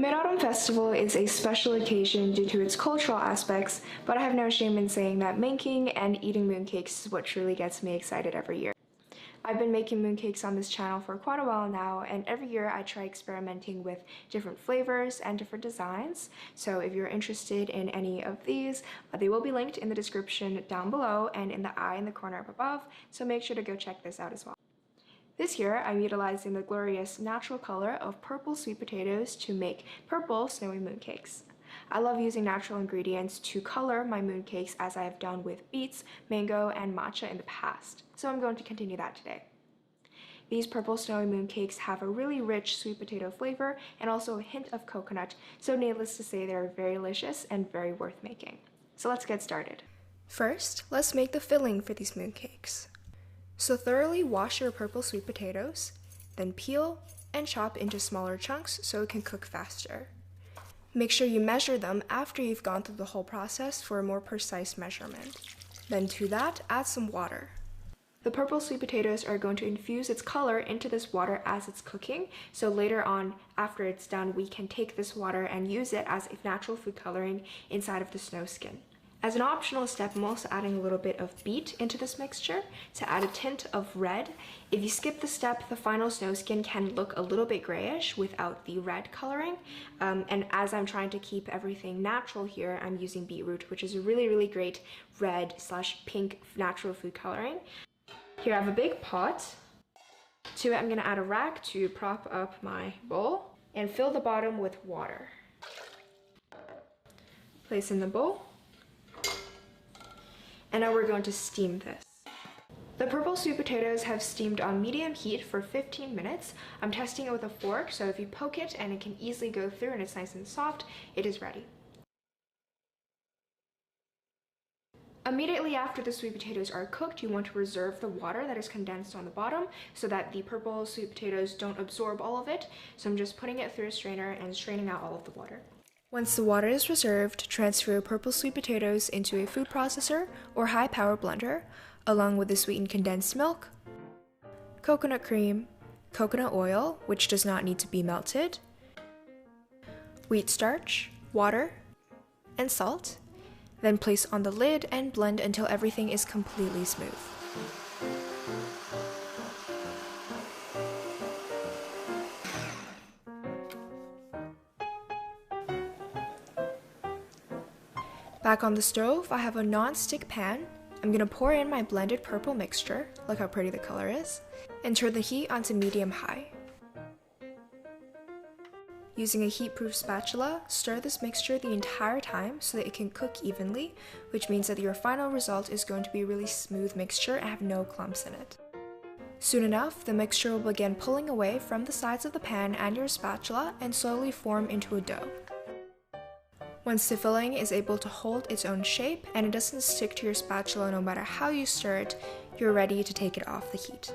Mid-Autumn Festival is a special occasion due to its cultural aspects, but I have no shame in saying that making and eating mooncakes is what truly gets me excited every year. I've been making mooncakes on this channel for quite a while now, and every year I try experimenting with different flavors and different designs. So if you're interested in any of these, they will be linked in the description down below and in the eye in the corner up above, so make sure to go check this out as well. This year, I'm utilizing the glorious natural color of purple sweet potatoes to make purple snowy mooncakes. I love using natural ingredients to color my mooncakes as I have done with beets, mango, and matcha in the past, so I'm going to continue that today. These purple snowy mooncakes have a really rich sweet potato flavor and also a hint of coconut, so needless to say they're very delicious and very worth making. So let's get started. First, let's make the filling for these mooncakes. So thoroughly wash your purple sweet potatoes, then peel and chop into smaller chunks so it can cook faster. Make sure you measure them after you've gone through the whole process for a more precise measurement. Then to that, add some water. The purple sweet potatoes are going to infuse its color into this water as it's cooking, so later on, after it's done, we can take this water and use it as a natural food coloring inside of the snow skin. As an optional step, I'm also adding a little bit of beet into this mixture to add a tint of red. If you skip the step, the final snow skin can look a little bit grayish without the red coloring. And as I'm trying to keep everything natural here, I'm using beetroot, which is a really great red/pink natural food coloring. Here I have a big pot. To it, I'm gonna add a rack to prop up my bowl and fill the bottom with water. Place in the bowl. And now we're going to steam this. The purple sweet potatoes have steamed on medium heat for 15 minutes. I'm testing it with a fork, so if you poke it and it can easily go through and it's nice and soft, it is ready. Immediately after the sweet potatoes are cooked, you want to reserve the water that is condensed on the bottom so that the purple sweet potatoes don't absorb all of it. So I'm just putting it through a strainer and straining out all of the water. Once the water is reserved, transfer purple sweet potatoes into a food processor or high-power blender, along with the sweetened condensed milk, coconut cream, coconut oil, which does not need to be melted, wheat starch, water, and salt. Then place on the lid and blend until everything is completely smooth. Back on the stove, I have a non-stick pan. I'm gonna pour in my blended purple mixture, look how pretty the color is, and turn the heat onto medium-high. Using a heat-proof spatula, stir this mixture the entire time so that it can cook evenly, which means that your final result is going to be a really smooth mixture and have no clumps in it. Soon enough, the mixture will begin pulling away from the sides of the pan and your spatula and slowly form into a dough. Once the filling is able to hold its own shape and it doesn't stick to your spatula no matter how you stir it, you're ready to take it off the heat.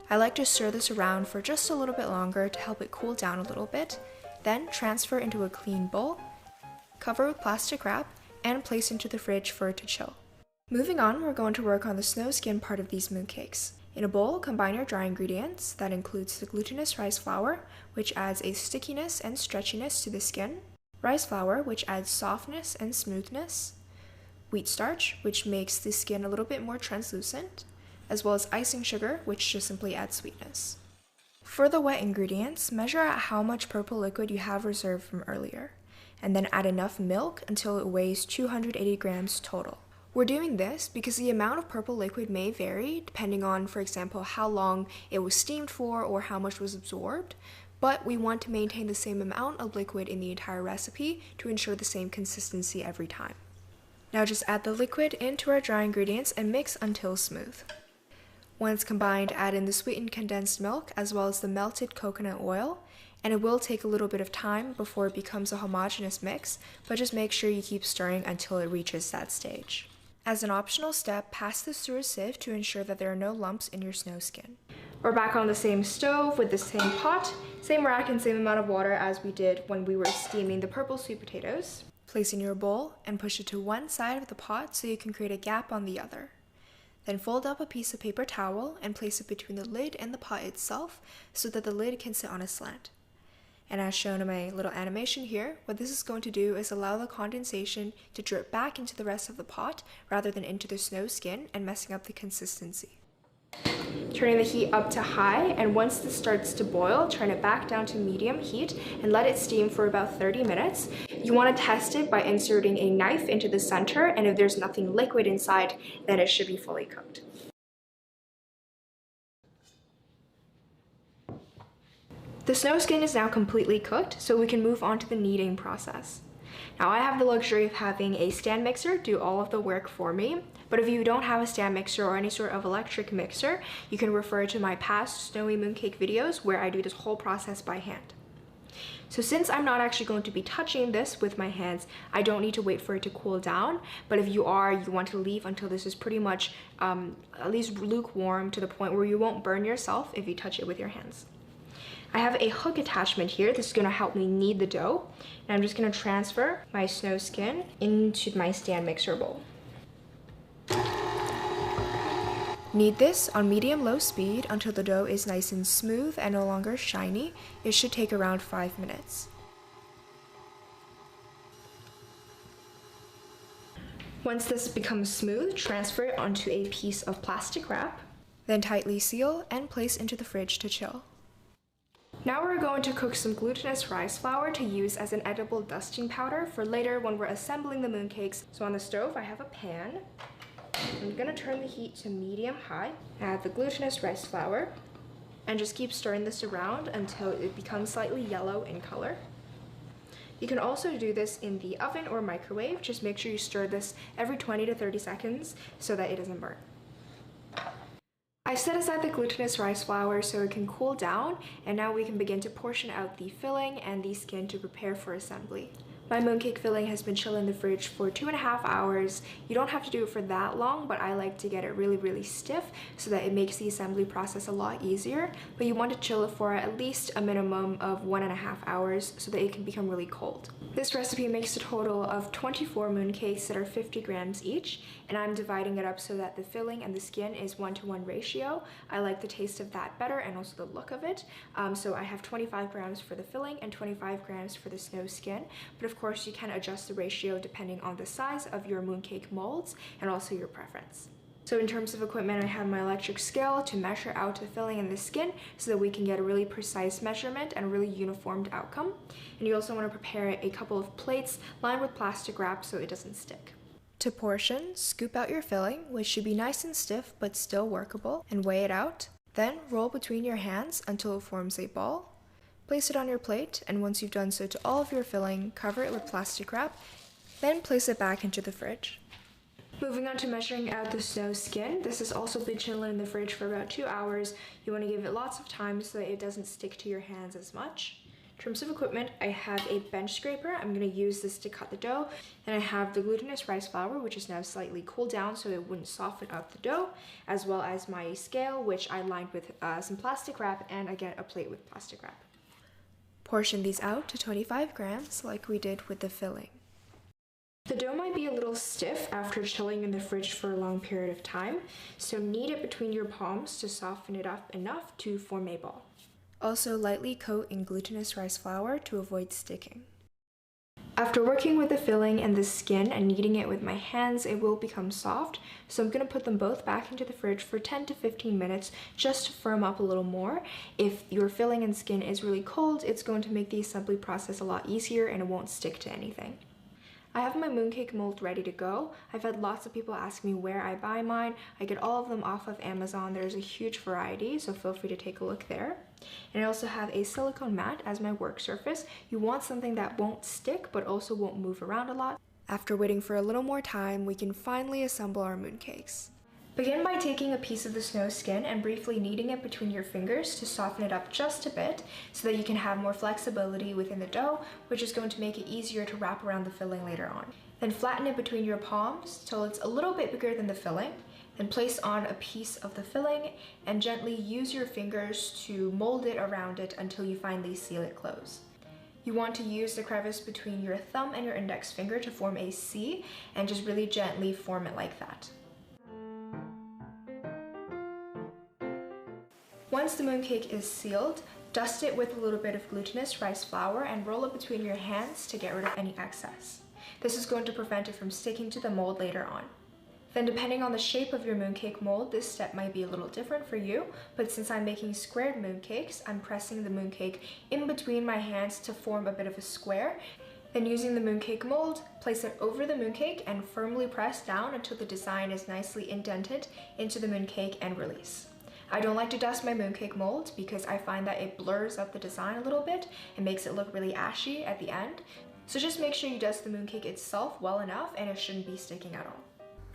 I like to stir this around for just a little bit longer to help it cool down a little bit, then transfer into a clean bowl, cover with plastic wrap, and place into the fridge for it to chill. Moving on, we're going to work on the snow skin part of these mooncakes. In a bowl, combine your dry ingredients. That includes the glutinous rice flour, which adds a stickiness and stretchiness to the skin, rice flour, which adds softness and smoothness, wheat starch, which makes the skin a little bit more translucent, as well as icing sugar, which just simply adds sweetness. For the wet ingredients, measure out how much purple liquid you have reserved from earlier, and then add enough milk until it weighs 280 grams total. We're doing this because the amount of purple liquid may vary depending on, for example, how long it was steamed for or how much was absorbed, but we want to maintain the same amount of liquid in the entire recipe to ensure the same consistency every time. Now just add the liquid into our dry ingredients and mix until smooth. Once combined, add in the sweetened condensed milk as well as the melted coconut oil, and it will take a little bit of time before it becomes a homogeneous mix, but just make sure you keep stirring until it reaches that stage. As an optional step, pass this through a sieve to ensure that there are no lumps in your snow skin. We're back on the same stove with the same pot, same rack and same amount of water as we did when we were steaming the purple sweet potatoes. Place in your bowl and push it to one side of the pot so you can create a gap on the other. Then fold up a piece of paper towel and place it between the lid and the pot itself so that the lid can sit on a slant. And as shown in my little animation here, what this is going to do is allow the condensation to drip back into the rest of the pot rather than into the snow skin and messing up the consistency. Turning the heat up to high, and once this starts to boil, turn it back down to medium heat and let it steam for about 30 minutes. You want to test it by inserting a knife into the center, and if there's nothing liquid inside, then it should be fully cooked. The snow skin is now completely cooked, so we can move on to the kneading process. Now I have the luxury of having a stand mixer do all of the work for me, but if you don't have a stand mixer or any sort of electric mixer, you can refer to my past snowy mooncake videos where I do this whole process by hand. So since I'm not actually going to be touching this with my hands, I don't need to wait for it to cool down, but if you want to leave until this is pretty much at least lukewarm to the point where you won't burn yourself if you touch it with your hands. I have a hook attachment here. This is going to help me knead the dough. And I'm just going to transfer my snow skin into my stand mixer bowl. Knead this on medium-low speed until the dough is nice and smooth and no longer shiny. It should take around 5 minutes. Once this becomes smooth, transfer it onto a piece of plastic wrap. Then tightly seal and place into the fridge to chill. Now we're going to cook some glutinous rice flour to use as an edible dusting powder for later when we're assembling the mooncakes. So on the stove, I have a pan. I'm gonna turn the heat to medium-high, add the glutinous rice flour, and just keep stirring this around until it becomes slightly yellow in color. You can also do this in the oven or microwave. Just make sure you stir this every 20 to 30 seconds so that it doesn't burn. I set aside the glutinous rice flour so it can cool down, and now we can begin to portion out the filling and the skin to prepare for assembly. My mooncake filling has been chilling in the fridge for 2.5 hours. You don't have to do it for that long, but I like to get it really stiff so that it makes the assembly process a lot easier. But you want to chill it for at least a minimum of 1.5 hours so that it can become really cold. This recipe makes a total of 24 mooncakes that are 50 grams each, and I'm dividing it up so that the filling and the skin is 1-to-1 ratio. I like the taste of that better and also the look of it. So I have 25 grams for the filling and 25 grams for the snow skin. But of course, you can adjust the ratio depending on the size of your mooncake molds and also your preference. So in terms of equipment, I have my electric scale to measure out the filling and the skin so that we can get a really precise measurement and a really uniformed outcome. And you also want to prepare a couple of plates lined with plastic wrap so it doesn't stick. To portion, scoop out your filling, which should be nice and stiff but still workable, and weigh it out. Then roll between your hands until it forms a ball. Place it on your plate, and once you've done so to all of your filling, cover it with plastic wrap, then place it back into the fridge. Moving on to measuring out the snow skin, this has also been chilling in the fridge for about 2 hours. You want to give it lots of time so that it doesn't stick to your hands as much. In terms of equipment, I have a bench scraper. I'm going to use this to cut the dough. And I have the glutinous rice flour, which is now slightly cooled down so it wouldn't soften up the dough, as well as my scale, which I lined with some plastic wrap, and again a plate with plastic wrap. Portion these out to 25 grams like we did with the filling. The dough might be a little stiff after chilling in the fridge for a long period of time, so knead it between your palms to soften it up enough to form a ball. Also lightly coat in glutinous rice flour to avoid sticking. After working with the filling and the skin and kneading it with my hands, it will become soft, so I'm going to put them both back into the fridge for 10 to 15 minutes just to firm up a little more. If your filling and skin is really cold, it's going to make the assembly process a lot easier and it won't stick to anything. I have my mooncake mold ready to go. I've had lots of people ask me where I buy mine. I get all of them off of Amazon. There's a huge variety, so feel free to take a look there. And I also have a silicone mat as my work surface. You want something that won't stick but also won't move around a lot. After waiting for a little more time, we can finally assemble our mooncakes. Begin by taking a piece of the snow skin and briefly kneading it between your fingers to soften it up just a bit so that you can have more flexibility within the dough, which is going to make it easier to wrap around the filling later on. Then flatten it between your palms till it's a little bit bigger than the filling. Then place on a piece of the filling and gently use your fingers to mold it around it until you finally seal it closed. You want to use the crevice between your thumb and your index finger to form a C and just really gently form it like that. Once the mooncake is sealed, Dust it with a little bit of glutinous rice flour and roll it between your hands to get rid of any excess. This is going to prevent it from sticking to the mold later on. Then depending on the shape of your mooncake mold, this step might be a little different for you, but since I'm making squared mooncakes, I'm pressing the mooncake in between my hands to form a bit of a square. Then using the mooncake mold, place it over the mooncake and firmly press down until the design is nicely indented into the mooncake and release. I don't like to dust my mooncake mold because I find that it blurs up the design a little bit and makes it look really ashy at the end. So just make sure you dust the mooncake itself well enough and it shouldn't be sticking at all.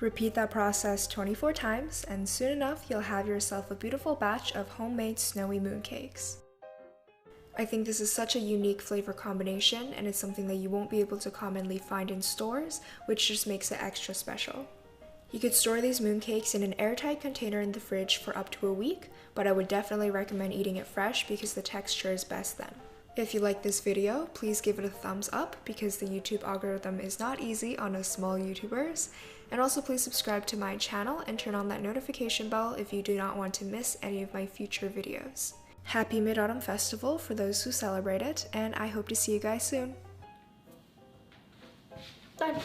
Repeat that process 24 times and soon enough you'll have yourself a beautiful batch of homemade snowy mooncakes. I think this is such a unique flavor combination and it's something that you won't be able to commonly find in stores, which just makes it extra special. You could store these mooncakes in an airtight container in the fridge for up to a week, but I would definitely recommend eating it fresh because the texture is best then. If you like this video, please give it a thumbs up because the YouTube algorithm is not easy on us small YouTubers. And also please subscribe to my channel and turn on that notification bell if you do not want to miss any of my future videos. Happy Mid-Autumn Festival for those who celebrate it, and I hope to see you guys soon. Done.